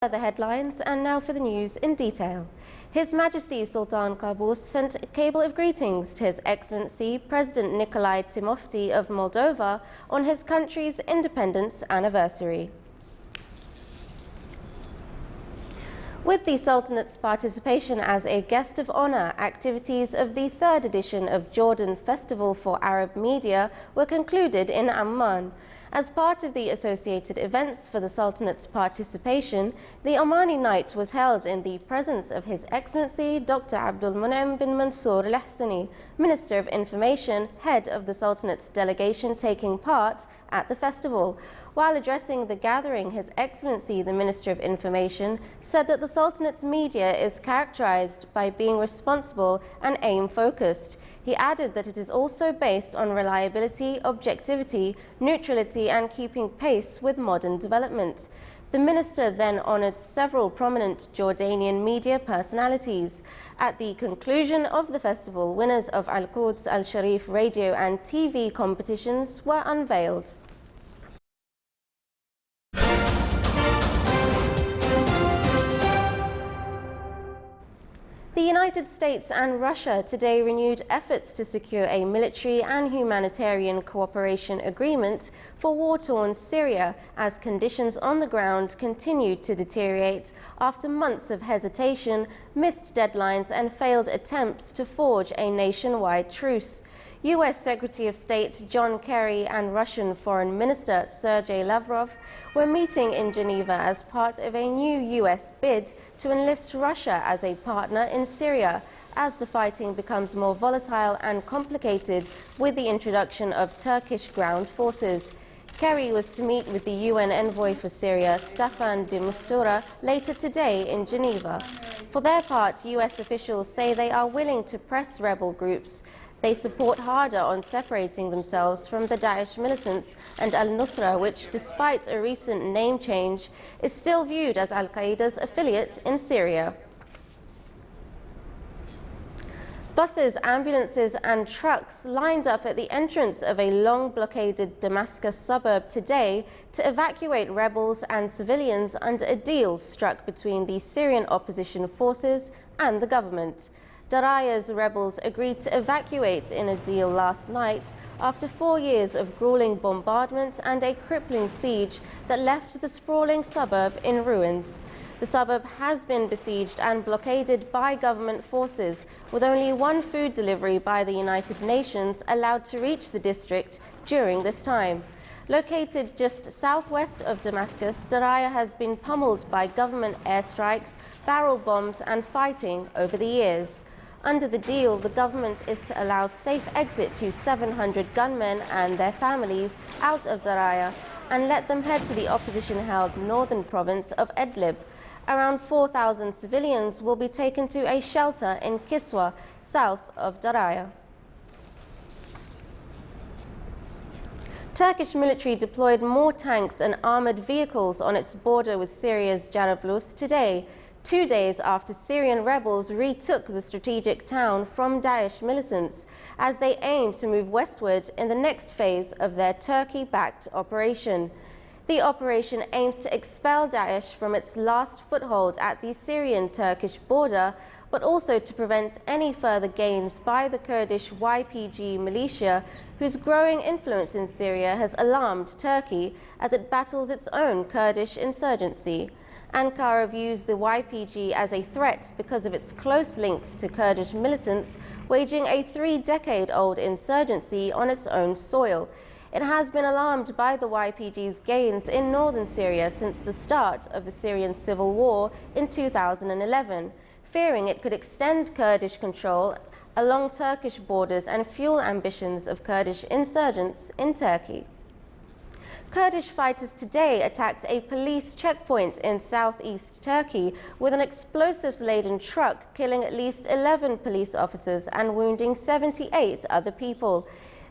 The headlines, and now for the news in detail. His Majesty Sultan Qaboos sent a cable of greetings to His Excellency President Nicolae Timofti of Moldova on his country's independence anniversary. With the Sultanate's participation as a guest of honor, activities of the third edition of Jordan Festival for Arab Media were concluded in Amman. As part of the associated events for the Sultanate's participation, the Omani night was held in the presence of His Excellency Dr. Abdul Mun'im bin Mansour Al-Ahsani, Minister of Information, head of the Sultanate's delegation taking part at the festival. While addressing the gathering, His Excellency, the Minister of Information, said that the Sultanate's media is characterized by being responsible and aim-focused. He added that it is also based on reliability, objectivity, neutrality, and keeping pace with modern development. The minister then honored several prominent Jordanian media personalities. At the conclusion of the festival, winners of Al-Quds Al-Sharif radio and TV competitions were unveiled. The United States and Russia today renewed efforts to secure a military and humanitarian cooperation agreement for war-torn Syria as conditions on the ground continued to deteriorate after months of hesitation, missed deadlines and failed attempts to forge a nationwide truce. U.S. Secretary of State John Kerry and Russian Foreign Minister Sergei Lavrov were meeting in Geneva as part of a new U.S. bid to enlist Russia as a partner in Syria, as the fighting becomes more volatile and complicated with the introduction of Turkish ground forces. Kerry was to meet with the UN envoy for Syria, Staffan de Mistura, later today in Geneva. For their part, U.S. officials say they are willing to press rebel groups. They support harder on separating themselves from the Daesh militants and al-Nusra, which, despite a recent name change, is still viewed as al-Qaeda's affiliate in Syria. Buses, ambulances and trucks lined up at the entrance of a long-blockaded Damascus suburb today to evacuate rebels and civilians under a deal struck between the Syrian opposition forces and the government. Daraya's rebels agreed to evacuate in a deal last night after 4 years of grueling bombardment and a crippling siege that left the sprawling suburb in ruins. The suburb has been besieged and blockaded by government forces, with only one food delivery by the United Nations allowed to reach the district during this time. Located just southwest of Damascus, Daraya has been pummeled by government airstrikes, barrel bombs and fighting over the years. Under the deal, the government is to allow safe exit to 700 gunmen and their families out of Daraya and let them head to the opposition-held northern province of Idlib. Around 4,000 civilians will be taken to a shelter in Kiswa, south of Daraya. Turkish military deployed more tanks and armored vehicles on its border with Syria's Jarablus today, 2 days after Syrian rebels retook the strategic town from Daesh militants as they aim to move westward in the next phase of their Turkey-backed operation. The operation aims to expel Daesh from its last foothold at the Syrian-Turkish border, but also to prevent any further gains by the Kurdish YPG militia, whose growing influence in Syria has alarmed Turkey as it battles its own Kurdish insurgency. Ankara views the YPG as a threat because of its close links to Kurdish militants waging a 3-decade-old insurgency on its own soil. It has been alarmed by the YPG's gains in northern Syria since the start of the Syrian civil war in 2011, fearing it could extend Kurdish control along Turkish borders and fuel ambitions of Kurdish insurgents in Turkey. Kurdish fighters today attacked a police checkpoint in southeast Turkey with an explosives-laden truck, killing at least 11 police officers and wounding 78 other people.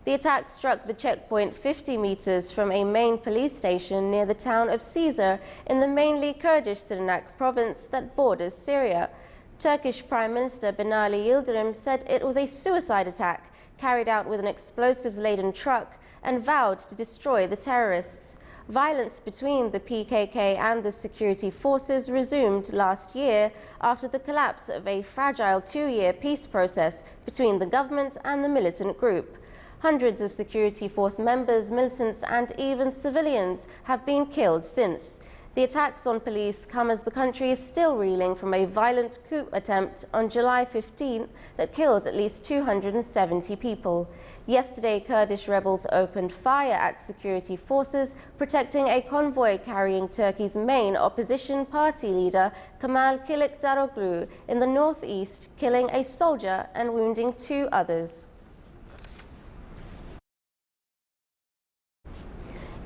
The attack struck the checkpoint 50 meters from a main police station near the town of Caesar in the mainly Kurdish Sirnak province that borders Syria. Turkish Prime Minister Binali Yildirim said it was a suicide attack carried out with an explosives-laden truck and vowed to destroy the terrorists. Violence between the PKK and the security forces resumed last year after the collapse of a fragile 2-year peace process between the government and the militant group. Hundreds of security force members, militants and even civilians have been killed since. The attacks on police come as the country is still reeling from a violent coup attempt on July 15 that killed at least 270 people. Yesterday, Kurdish rebels opened fire at security forces protecting a convoy carrying Turkey's main opposition party leader, Kemal Kılıçdaroğlu, in the northeast, killing a soldier and wounding 2 others.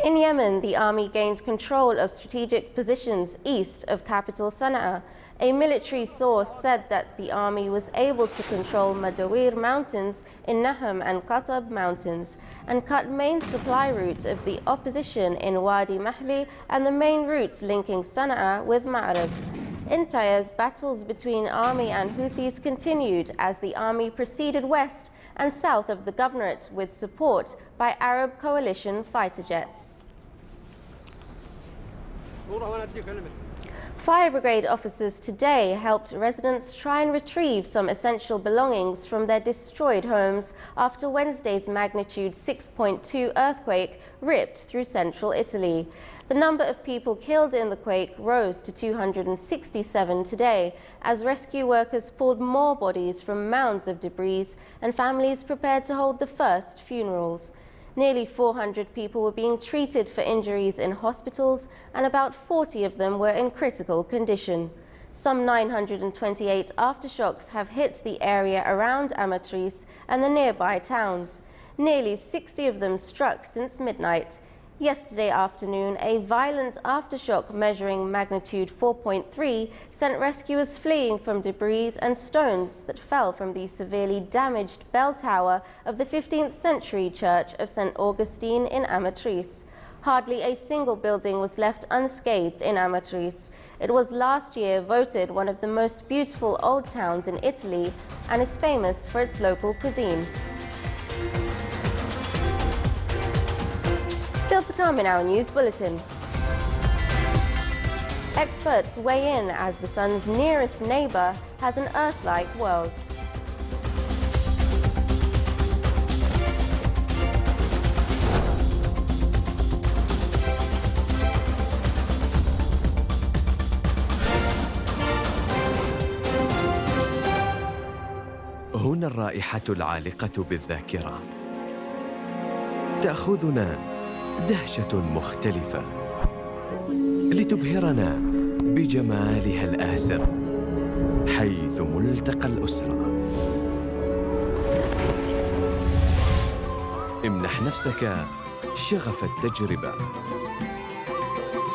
In Yemen, the army gained control of strategic positions east of capital Sana'a. A military source said that the army was able to control Madawir Mountains in Naham and Qatab Mountains and cut main supply route of the opposition in Wadi Mahli and the main route linking Sana'a with Ma'rib. In Taiz, battles between army and Houthis continued as the army proceeded west and south of the governorate with support by Arab coalition fighter jets. Fire brigade officers today helped residents try and retrieve some essential belongings from their destroyed homes after Wednesday's magnitude 6.2 earthquake ripped through central Italy. The number of people killed in the quake rose to 267 today as rescue workers pulled more bodies from mounds of debris and families prepared to hold the first funerals. Nearly 400 people were being treated for injuries in hospitals and about 40 of them were in critical condition. Some 928 aftershocks have hit the area around Amatrice and the nearby towns. Nearly 60 of them struck since midnight. Yesterday afternoon, a violent aftershock measuring magnitude 4.3 sent rescuers fleeing from debris and stones that fell from the severely damaged bell tower of the 15th century church of St. Augustine in Amatrice. Hardly a single building was left unscathed in Amatrice. It was last year voted one of the most beautiful old towns in Italy and is famous for its local cuisine. Still to come in our news bulletin. Experts weigh in as the sun's nearest neighbor has an Earth-like world. هنا الرائحة العالقة بالذاكرة تأخذنا دهشة مختلفة لتبهرنا بجمالها الآسر حيث ملتقى الأسرة. امنح نفسك شغف التجربة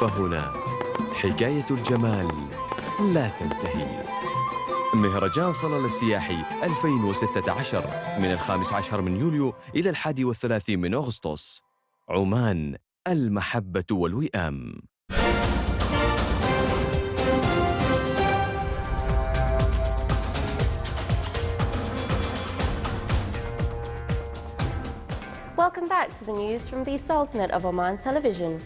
فهنا حكاية الجمال لا تنتهي. مهرجان صلالة السياحي 2016 من 15 من يوليو إلى 31 من أغسطس. عمان، المحبة والوئام. Welcome back to the news from the Sultanate of Oman television.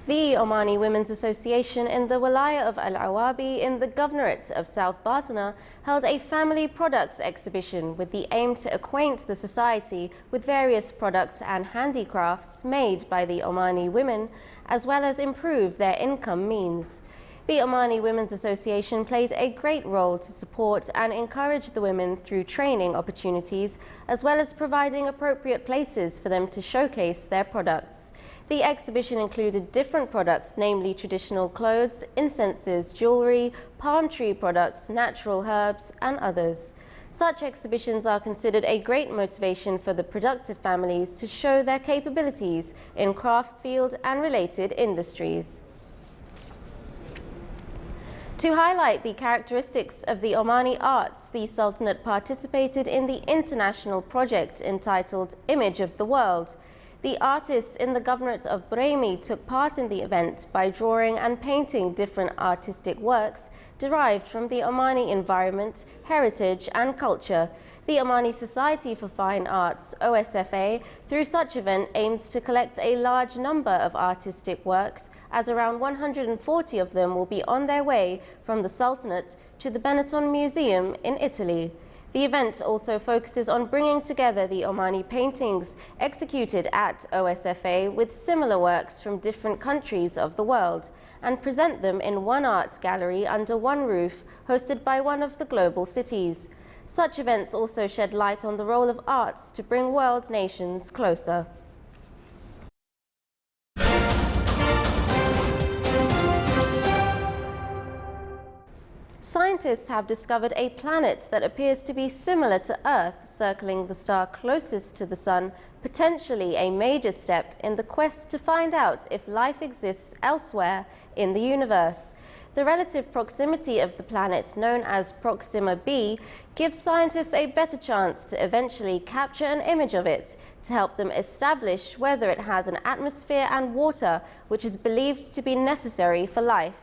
The Omani Women's Association in the Walaya of Al-Awabi in the Governorate of South Batana held a family products exhibition with the aim to acquaint the society with various products and handicrafts made by the Omani women, as well as improve their income means. The Omani Women's Association played a great role to support and encourage the women through training opportunities, as well as providing appropriate places for them to showcase their products. The exhibition included different products, namely traditional clothes, incenses, jewellery, palm tree products, natural herbs and others. Such exhibitions are considered a great motivation for the productive families to show their capabilities in crafts field and related industries. To highlight the characteristics of the Omani arts, the Sultanate participated in the international project entitled Image of the World. The artists in the Governorate of Brahmi took part in the event by drawing and painting different artistic works derived from the Omani environment, heritage and culture. The Omani Society for Fine Arts, OSFA, through such event aims to collect a large number of artistic works, as around 140 of them will be on their way from the Sultanate to the Benetton Museum in Italy. The event also focuses on bringing together the Omani paintings executed at OSFA with similar works from different countries of the world and present them in one art gallery under one roof, hosted by one of the global cities. Such events also shed light on the role of arts to bring world nations closer. Scientists have discovered a planet that appears to be similar to Earth, circling the star closest to the Sun, potentially a major step in the quest to find out if life exists elsewhere in the universe. The relative proximity of the planet, known as Proxima B, gives scientists a better chance to eventually capture an image of it to help them establish whether it has an atmosphere and water which is believed to be necessary for life.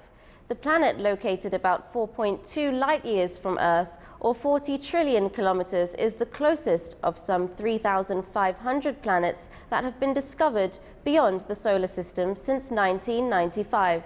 The planet, located about 4.2 light years from Earth, or 40 trillion kilometers, is the closest of some 3,500 planets that have been discovered beyond the solar system since 1995.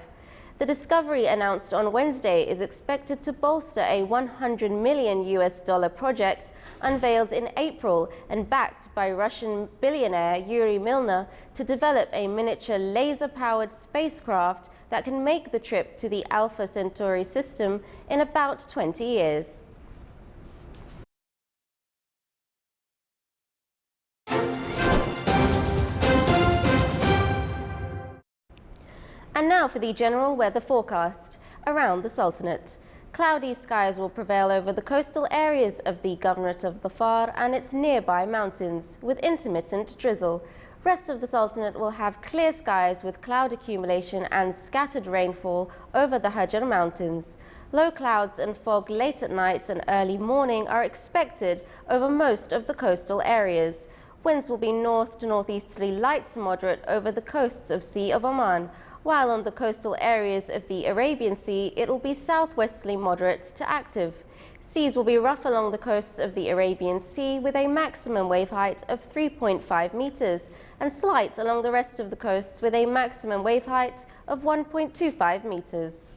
The discovery, announced on Wednesday, is expected to bolster a $100 million project unveiled in April and backed by Russian billionaire Yuri Milner to develop a miniature laser-powered spacecraft that can make the trip to the Alpha Centauri system in about 20 years. And now for the general weather forecast around the Sultanate. Cloudy skies will prevail over the coastal areas of the Governorate of Dhofar and its nearby mountains, with intermittent drizzle. Rest of the Sultanate will have clear skies with cloud accumulation and scattered rainfall over the Hajar Mountains. Low clouds and fog late at night and early morning are expected over most of the coastal areas. Winds will be north to northeasterly light to moderate over the coasts of Sea of Oman, while on the coastal areas of the Arabian Sea, it will be southwesterly moderate to active. Seas will be rough along the coasts of the Arabian Sea with a maximum wave height of 3.5 meters and slight along the rest of the coasts with a maximum wave height of 1.25 meters.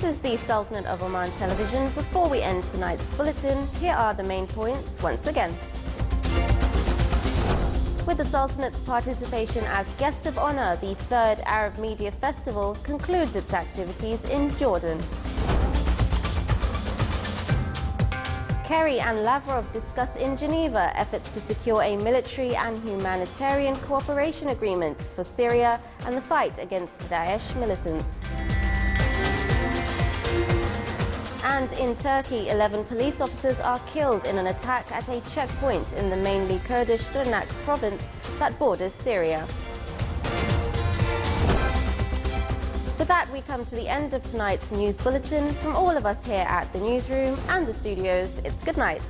This is the Sultanate of Oman television. Before we end tonight's bulletin, here are the main points once again. With the Sultanate's participation as guest of honor, the third Arab Media Festival concludes its activities in Jordan. Kerry and Lavrov discuss in Geneva efforts to secure a military and humanitarian cooperation agreement for Syria and the fight against Daesh militants. And in Turkey, 11 police officers are killed in an attack at a checkpoint in the mainly Kurdish Sirnak province that borders Syria. With that, we come to the end of tonight's news bulletin. From all of us here at the newsroom and the studios, it's good night.